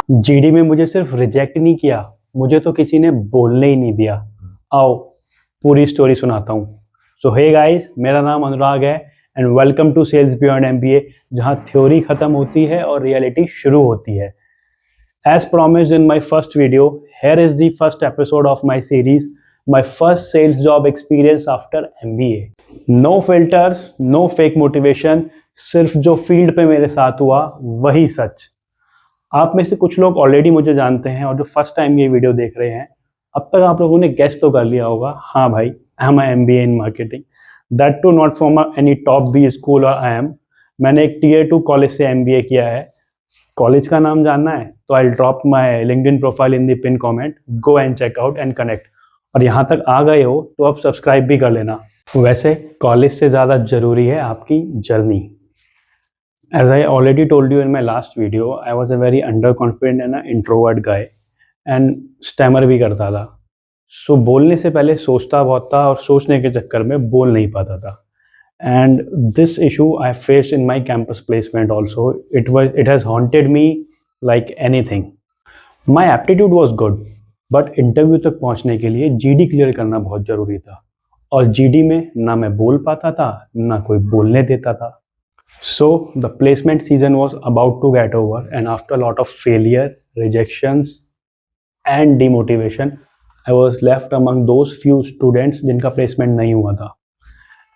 GD में मुझे सिर्फ रिजेक्ट नहीं किया, मुझे तो किसी ने बोलने ही नहीं दिया। आओ पूरी स्टोरी सुनाता हूँ। सो हे गाइस, मेरा नाम अनुराग है and welcome to sales beyond MBA, जहाँ थ्योरी खत्म होती है और रियलिटी शुरू होती है। As promised in my first video, here is the first episode of my series, my first sales job experience after MBA. No filters, no fake motivation, सिर्फ जो फील्ड पे मेरे साथ हुआ वही सच। आप में से कुछ लोग ऑलरेडी मुझे जानते हैं और जो फर्स्ट टाइम ये वीडियो देख रहे हैं, अब तक आप लोगों ने गेस तो कर लिया होगा, हाँ भाई, I am MBA in marketing, that too not from any top B school और मैंने एक Tier 2 कॉलेज से MBA किया है। कॉलेज का नाम जानना है तो I drop my LinkedIn profile in the pin comment, go and check out and connect. और यहाँ तक आ गए हो तो अब सब्सक्राइब भी कर लेना। वैसे कॉलेज से ज़्यादा ज़रूरी है आपकी journey. As I already told you in my last video, I was a very under confident and introvert guy and stammer भी करता था। सो बोलने से पहले सोचता बहुत था और सोचने के चक्कर में बोल नहीं पाता था। And this issue I faced in my campus placement also. It has haunted me like anything. My aptitude was good, but interview तक पहुंचने के लिए जीडी क्लियर करना बहुत ज़रूरी था, और जीडी में ना मैं बोल पाता था ना कोई बोलने देता था। So the placement season was about to get over, and after a lot of failure, rejections and demotivation, I was left among those few students जिनका placement नहीं हुआ था.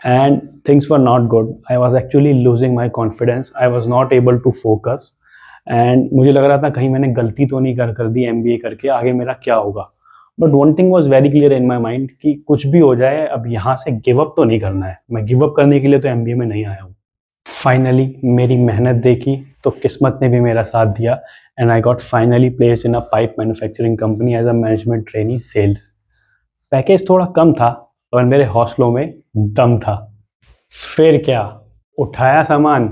And things were not good. I was actually losing my confidence. I was not able to focus. And मुझे लग रहा था कहीं मैंने गलती तो नहीं कर दी MBA करके, आगे मेरा क्या होगा। But one thing was very clear in my mind कि कुछ भी हो जाए, अब यहाँ से गिव अप तो नहीं करना है। मैं गिव अप करने के लिए तो MBA में नहीं आया हूँ। फाइनली मेरी मेहनत देखी तो किस्मत ने भी मेरा साथ दिया, and I got finally placed in a pipe manufacturing company as a management trainee sales. Package थोड़ा कम था और मेरे हौसलों में दम था। फिर क्या, उठाया सामान,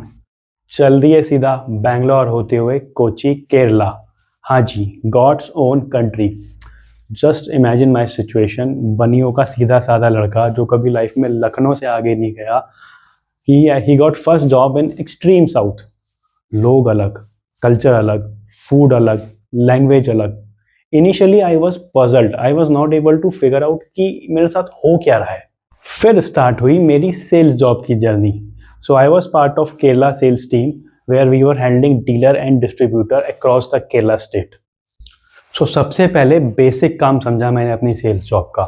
चल दिए सीधा बैंगलोर होते हुए कोची केरला। हाँ जी, God's own country. Just imagine my situation. बनियों का सीधा साधा लड़का जो कभी लाइफ में लखनऊ से आगे नहीं गया, he got first job in extreme south. लोग अलग, कल्चर अलग, फूड अलग, लैंग्वेज अलग। Initially I was puzzled, I was not able to figure out कि मेरे साथ हो क्या रहा है। फिर स्टार्ट हुई मेरी सेल्स जॉब की journey. So I was part of Kerala sales team where we were handling dealer and distributor across the Kerala state. So सबसे पहले बेसिक काम समझा मैंने अपनी सेल्स जॉब का।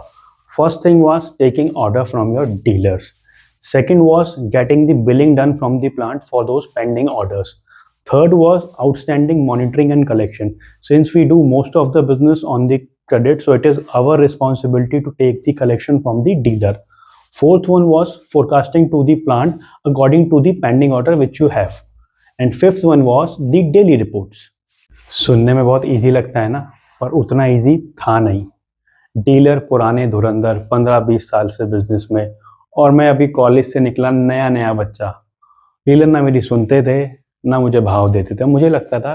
First thing was taking order from your dealers. Second was getting the billing done from the plant for those pending orders. Third was outstanding monitoring and collection. Since we do most of the business on the credit, so it is our responsibility to take the collection from the dealer. Fourth one was forecasting to the plant according to the pending order which you have. And fifth one was the daily reports. सुनने में बहुत easy लगता है ना, पर उतना easy था नहीं। डीलर पुराने धुरंधर 15-20 साल से बिजनेस में, और मैं अभी कॉलेज से निकला नया नया बच्चा। डीलर ना मेरी सुनते थे ना मुझे भाव देते थे। मुझे लगता था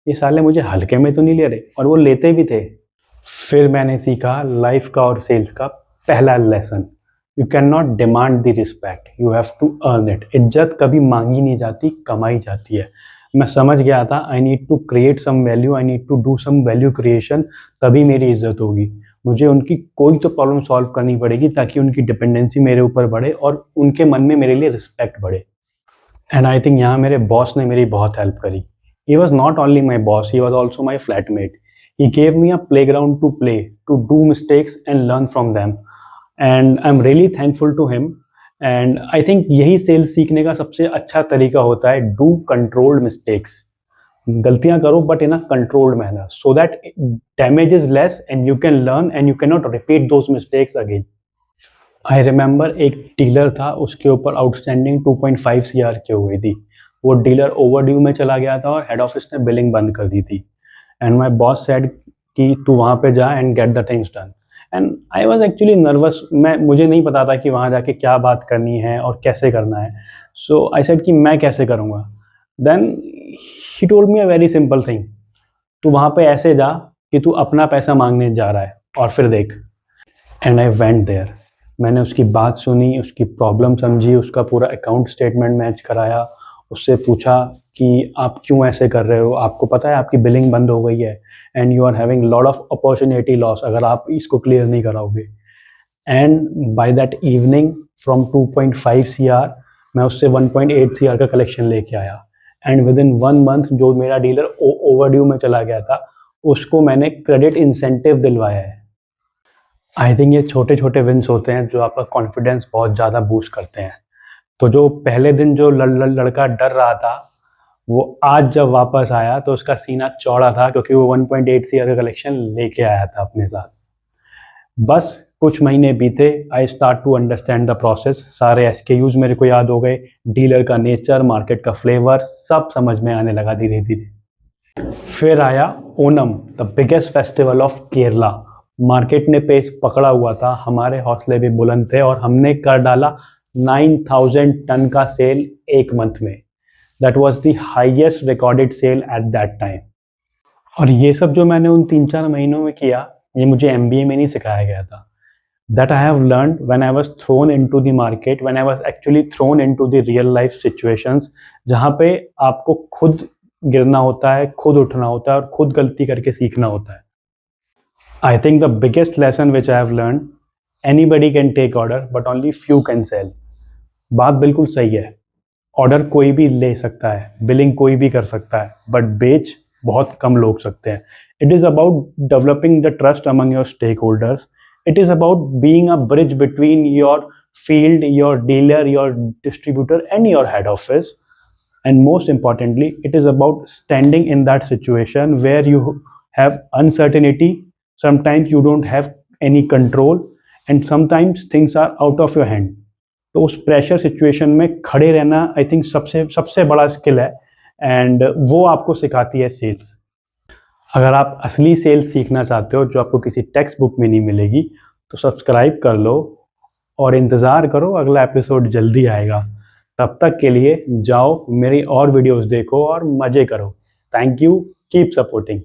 ये साले मुझे हल्के में तो नहीं ले रहे, और वो लेते भी थे। फिर मैंने सीखा लाइफ का और सेल्स का पहला lesson, you can not demand the respect, you have to earn it. इज्जत कभी मांगी नहीं जाती, कमाई जाती है। मैं समझ गया था I need to create some value, I need to do some value creation, तभी मेरी इज्जत होगी। मुझे उनकी कोई तो प्रॉब्लम सॉल्व करनी पड़ेगी ताकि उनकी डिपेंडेंसी मेरे ऊपर बढ़े और उनके मन में मेरे लिए रिस्पेक्ट बढ़े। एंड आई थिंक यहाँ मेरे बॉस ने मेरी बहुत हेल्प करी। He was not only my boss, he was also my flatmate. He gave me a play ground to play, to do mistakes and learn from them, and I am really thankful to him. And I think यही sales सीखने का सबसे अच्छा तरीका होता है, do controlled mistakes. गलतियाँ करो but in a controlled manner, so that damage is less and you can learn and you can not repeat those mistakes again. I remember एक डीलर था, उसके ऊपर आउटस्टैंडिंग 2.5 CR की हो गई थी। वो डीलर ओवरड्यू में चला गया था और हेड ऑफिस ने बिलिंग बंद कर दी थी। एंड माई बॉस सेड कि तू वहाँ पे जा and get the things done. And I was actually nervous. मुझे नहीं पता था कि वहाँ जाके क्या बात करनी है और कैसे करना है। सो आई सेड कि मैं कैसे करूँगा। Then he told me a very simple thing, तू वहाँ पे ऐसे जा कि तू अपना पैसा मांगने जा रहा है और फिर देख। And I went there. मैंने उसकी बात सुनी, उसकी प्रॉब्लम समझी, उसका पूरा अकाउंट स्टेटमेंट मैच कराया उससे पूछा कि आप क्यों ऐसे कर रहे हो, आपको पता है आपकी बिलिंग बंद हो गई है and you are having lot of opportunity loss अगर आप इसको क्लियर नहीं कराओगे। And by that evening from 2.5 CR मैं उससे 1.8 CR का कलेक्शन लेके आया। एंड विद इन 1 मंथ जो मेरा डीलर ओवरड्यू में चला गया था उसको मैंने क्रेडिट इंसेंटिव दिलवाया है। आई थिंक ये छोटे छोटे विन्स होते हैं जो आपका कॉन्फिडेंस बहुत ज़्यादा बूस्ट करते हैं। तो जो पहले दिन जो लड़का डर रहा था वो आज जब वापस आया तो उसका सीना चौड़ा था क्योंकि वो 1.8 CR का कलेक्शन लेके आया था अपने साथ। बस कुछ महीने बीते, I start to understand the process, सारे SKUs मेरे को याद हो गए, डीलर का नेचर, मार्केट का फ्लेवर सब समझ में आने लगा धीरे धीरे। फिर आया Onam, the biggest festival of Kerala. Market ने पेस पकड़ा हुआ था, हमारे हौसले भी बुलंद थे और हमने कर डाला 9,000 टन का सेल एक मंथ में। That was the highest recorded sale at that time. और ये सब जो मैंने उन 3-4 महीनों में किया ये मुझे MBA में नहीं सिखाया गया था। That I have learned when I was thrown into the market, when I was actually thrown into the real life situations, जहाँ पे आपको खुद गिरना होता है, खुद उठना होता है और खुद गलती करके सीखना होता है। I think the biggest lesson which I have learned, anybody can take order, but only few can sell. बात बिल्कुल सही है, ऑर्डर कोई भी ले सकता है, बिलिंग कोई भी कर सकता है, बट बेच बहुत कम लोग सकते हैं। It is about developing the trust among your stakeholders. It is about being a bridge between your field, your dealer, your distributor, and your head office. And most importantly, it is about standing in that situation where you have uncertainty. Sometimes you don't have any control, and sometimes things are out of your hand. तो उस pressure situation में खड़े रहना I think सबसे सबसे बड़ा skill है, and वो आपको सिखाती है सेल्स। अगर आप असली सेल्स सीखना चाहते हो जो आपको किसी टेक्स्ट बुक में नहीं मिलेगी तो सब्सक्राइब कर लो और इंतज़ार करो, अगला एपिसोड जल्दी आएगा। तब तक के लिए जाओ मेरी और वीडियोस देखो और मज़े करो। Thank you, keep supporting.